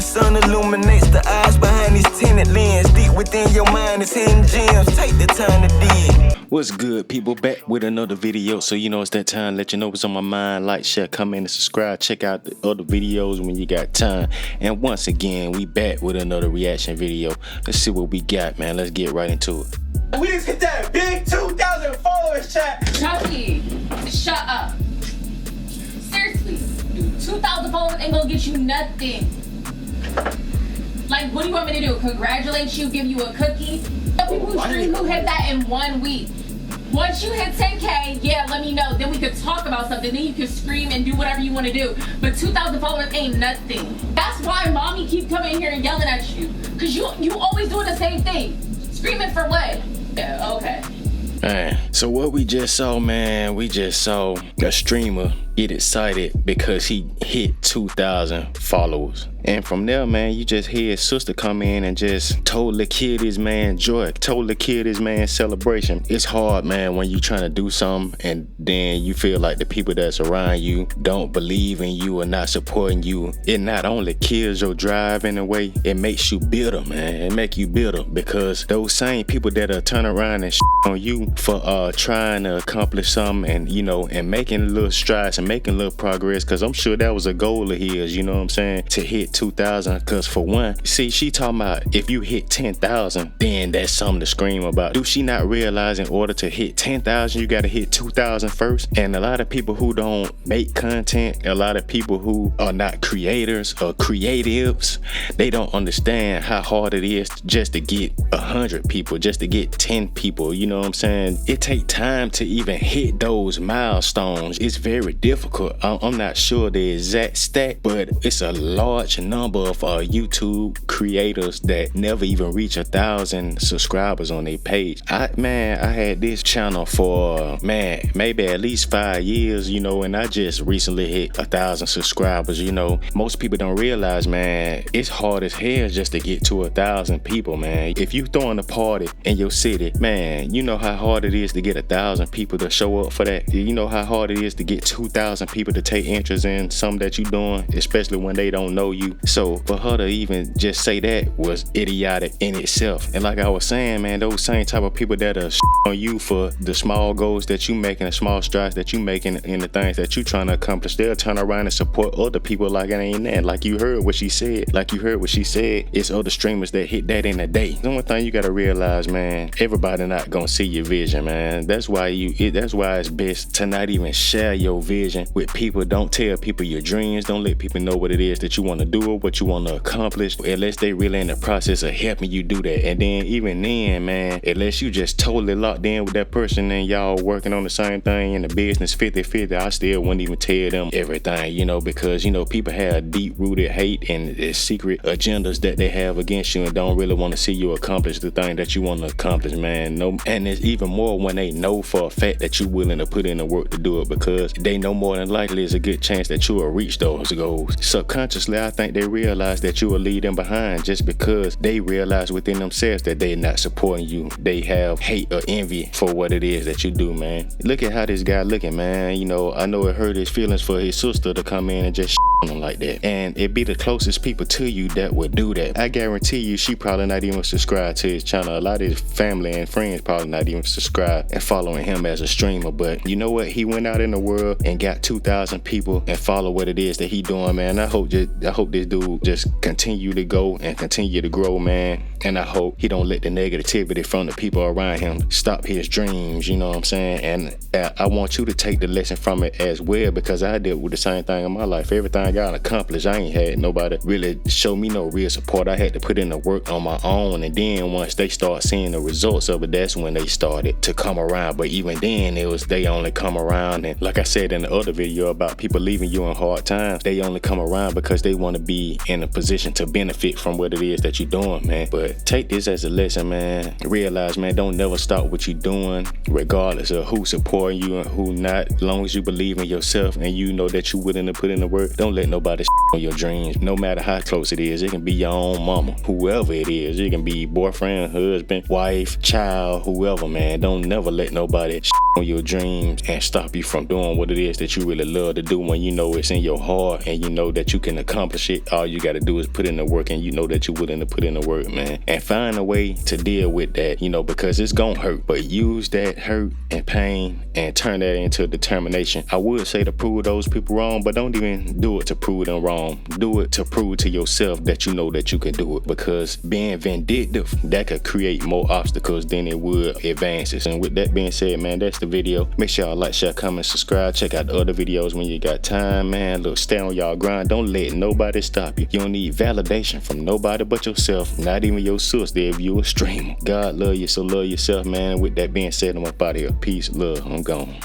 sun illuminates the eyes behind these tinted lens. Deep within your mind is hidden gems. Take the time to dig. What's good, people? Back with another video. So you know it's that time. Let you know what's on my mind. Like, share, comment, and subscribe. Check out the other videos when you got time. And once again, we back with another reaction video. Let's see what we got, man. Let's get right into it. We just hit that big 2,000 followers, chat. Chucky, shut up. Seriously, 2,000 followers ain't gonna get you nothing. Like, what do you want me to do? Congratulate you, give you a cookie? People who stream who hit that in 1 week. Once you hit 10K, yeah, let me know. Then we could talk about something. Then you can scream and do whatever you want to do. But 2,000 followers ain't nothing. That's why mommy keep coming in here and yelling at you. Because you always doing the same thing. Screaming for what? Yeah, okay. Man, so what we just saw, man, we just saw a streamer get excited because he hit 2,000 followers. And from there, man, you just hear his sister come in and just told the kid his man joy, told the kid his man celebration. It's hard, man, when you trying to do something and then you feel like the people that's around you don't believe in you or not supporting you. It not only kills your drive in a way, it makes you bitter, man. It make you bitter because those same people that'll turn around and on you for trying to accomplish something and, you know, and making little strides and making little progress, because I'm sure that was a goal of his, you know what I'm saying, to hit 2,000. Because for one, see, she talking about if you hit 10,000, then that's something to scream about. Do she not realize in order to hit 10,000, you got to hit 2,000 first? And a lot of people who don't make content, a lot of people who are not creators or creatives, they don't understand how hard it is just to get 100 people, just to get 10 people, you know what I'm saying? It takes time to even hit those milestones. It's very difficult. I'm not sure the exact stat, but it's a large number of YouTube creators that never even reach 1,000 subscribers on their page. I had this channel for maybe at least 5 years, you know, and I just recently hit 1,000 subscribers. You know, most people don't realize, man, it's hard as hell just to get to 1,000 people, man. If you throwing a party in your city, man, you know how hard it is to get 1,000 people to show up for that. You know how hard it is to get 2,000 people to take interest in something that you doing, especially when they don't know you. So for her to even just say that was idiotic in itself. And like I was saying, man, those same type of people that are on you for the small goals that you making, the small strides that you making in the things that you trying to accomplish, they'll turn around and support other people like it ain't that. Like you heard what she said. It's other streamers that hit that in a day. The only thing you gotta realize, man, everybody not gonna see your vision, man. That's why it's best to not even share your vision with people. Don't tell people your dreams. Don't let people know what it is that you want to do or what you want to accomplish unless they really in the process of helping you do that. And then even then, man, unless you just totally locked in with that person and y'all working on the same thing in the business 50-50, I still wouldn't even tell them everything, you know, because, you know, people have deep-rooted hate and secret agendas that they have against you and don't really want to see you accomplish the thing that you want to accomplish, man. No, and it's even more when they know for a fact that you're willing to put in the work to do it, because they know more than likely there's a good chance that you will reach those goals. Subconsciously, I think they realize that you will leave them behind just because they realize within themselves that they're not supporting you. They have hate or envy for what it is that you do, man. Look at how this guy looking, man. You know, I know it hurt his feelings for his sister to come in and just on him like that. And it be the closest people to you that would do that. I guarantee you she probably not even subscribed to his channel. A lot of his family and friends probably not even subscribed and following him as a streamer. But you know what? He went out in the world and got 2,000 people and follow what it is that he doing, man. I hope this dude just continue to go and continue to grow, man. And I hope he don't let the negativity from the people around him stop his dreams, you know what I'm saying? And I want you to take the lesson from it as well, because I dealt with the same thing in my life. Everything I got accomplished, I ain't had nobody really show me no real support. I had to put in the work on my own, and then once they start seeing the results of it, that's when they started to come around. But even then, they only come around, and like I said in the other video about people leaving you in hard times, they only come around because they want to be in a position to benefit from what it is that you're doing, man. But take this as a lesson, man. Realize, man, don't never stop what you're doing, regardless of who's supporting you and who not. As long as you believe in yourself and you know that you're willing to put in the work, don't let nobody on your dreams, no matter how close it is. It can be your own mama, whoever it is. It can be boyfriend, husband, wife, child, whoever, man. Don't never let nobody on your dreams and stop you from doing what it is that you really love to do when you know it's in your heart and you know that you can accomplish it. All you got to do is put in the work, and you know that you're willing to put in the work, man. And find a way to deal with that, you know, because it's gonna hurt. But use that hurt and pain and turn that into determination. I would say to prove those people wrong, but don't even do it to prove them wrong. Do it to prove to yourself that you know that you can do it. Because being vindictive, that could create more obstacles than it would advances. And with that being said, man, that's the video. Make sure y'all like, share, comment, subscribe. Check out the other videos when you got time, man. Look, stay on y'all grind. Don't let nobody stop you. You don't need validation from nobody but yourself, not even your sister if you a streamer. God love you, so love yourself, man. With that being said, I'm up out of here. Peace, love, I'm gone.